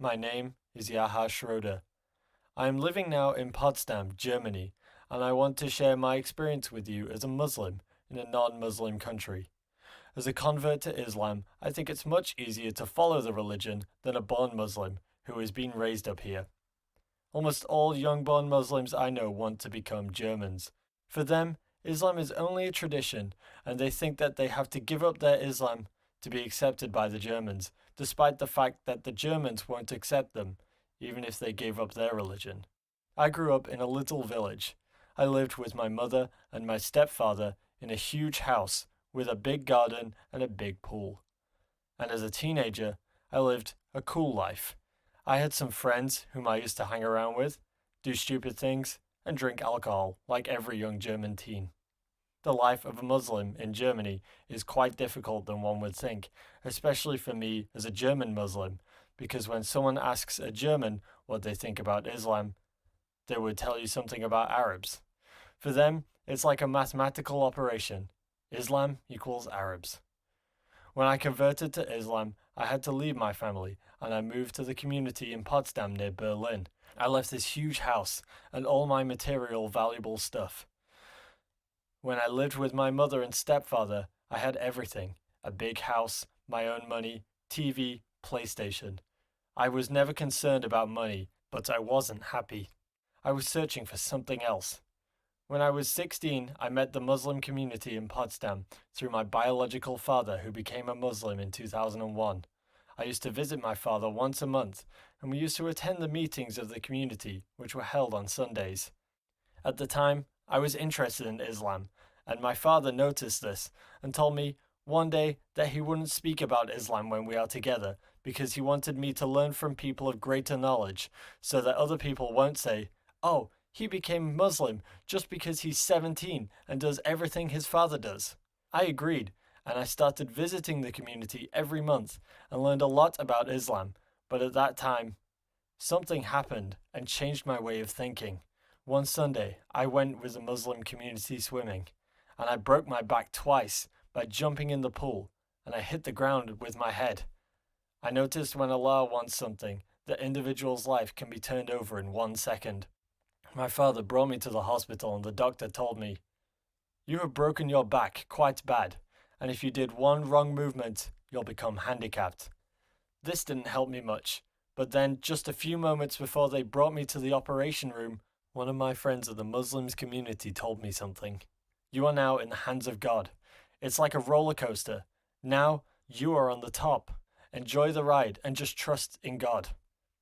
My name is Yaha Schroeder. I am living now in Potsdam, Germany, and I want to share my experience with you as a Muslim in a non-Muslim country. As a convert to Islam, I think it's much easier to follow the religion than a born Muslim who has been raised up here. Almost all young-born Muslims I know want to become Germans. For them, Islam is only a tradition, and they think that they have to give up their Islam to be accepted by the Germans, despite the fact that the Germans won't accept them, even if they gave up their religion. I grew up in a little village. I lived with my mother and my stepfather in a huge house with a big garden and a big pool. And as a teenager, I lived a cool life. I had some friends whom I used to hang around with, do stupid things, and drink alcohol like every young German teen. The life of a Muslim in Germany is quite difficult than one would think, especially for me as a German Muslim, because when someone asks a German what they think about Islam, they would tell you something about Arabs. For them, it's like a mathematical operation. Islam equals Arabs. When I converted to Islam, I had to leave my family, and I moved to the community in Potsdam near Berlin. I left this huge house and all my material valuable stuff. When I lived with my mother and stepfather, I had everything. A big house, my own money, TV, PlayStation. I was never concerned about money, but I wasn't happy. I was searching for something else. When I was 16, I met the Muslim community in Potsdam through my biological father who became a Muslim in 2001. I used to visit my father once a month, and we used to attend the meetings of the community, which were held on Sundays. At the time, I was interested in Islam, and my father noticed this and told me one day that he wouldn't speak about Islam when we are together because he wanted me to learn from people of greater knowledge so that other people won't say, "Oh, he became Muslim just because he's 17 and does everything his father does." I agreed, and I started visiting the community every month and learned a lot about Islam, but at that time, something happened and changed my way of thinking. One Sunday, I went with the Muslim community swimming, and I broke my back twice by jumping in the pool, and I hit the ground with my head. I noticed when Allah wants something, the individual's life can be turned over in 1 second. My father brought me to the hospital and the doctor told me, "You have broken your back quite bad, and if you did one wrong movement, you'll become handicapped." This didn't help me much, but then just a few moments before they brought me to the operation room, one of my friends of the Muslims community told me something. "You are now in the hands of God. It's like a roller coaster. Now you are on the top. Enjoy the ride and just trust in God."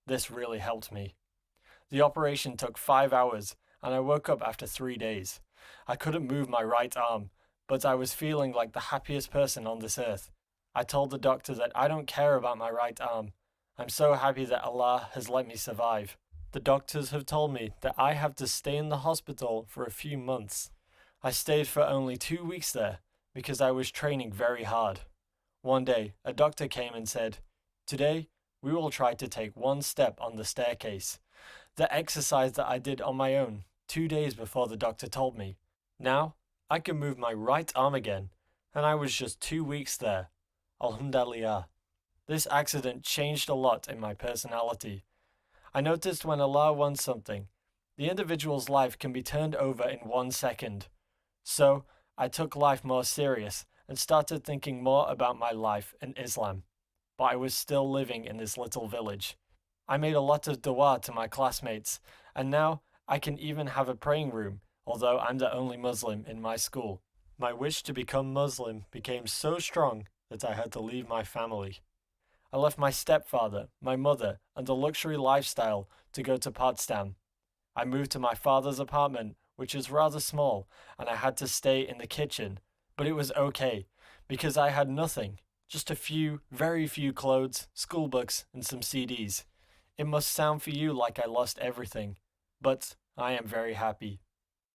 This really helped me. The operation took 5 hours, and I woke up after 3 days. I couldn't move my right arm, but I was feeling like the happiest person on this earth. I told the doctor that I don't care about my right arm. I'm so happy that Allah has let me survive. The doctors have told me that I have to stay in the hospital for a few months. I stayed for only 2 weeks there because I was training very hard. One day, a doctor came and said, "Today, we will try to take one step on the staircase." The exercise that I did on my own 2 days before the doctor told me. Now, I can move my right arm again, and I was just 2 weeks there. Alhamdulillah. This accident changed a lot in my personality. I noticed when Allah wants something, the individual's life can be turned over in 1 second. So, I took life more serious and started thinking more about my life in Islam. But I was still living in this little village. I made a lot of dua to my classmates, and now I can even have a praying room, although I'm the only Muslim in my school. My wish to become Muslim became so strong that I had to leave my family. I left my stepfather, my mother, and the luxury lifestyle to go to Potsdam. I moved to my father's apartment, which is rather small, and I had to stay in the kitchen, but it was okay, because I had nothing, just a few, very few clothes, school books, and some CDs. It must sound for you like I lost everything, but I am very happy.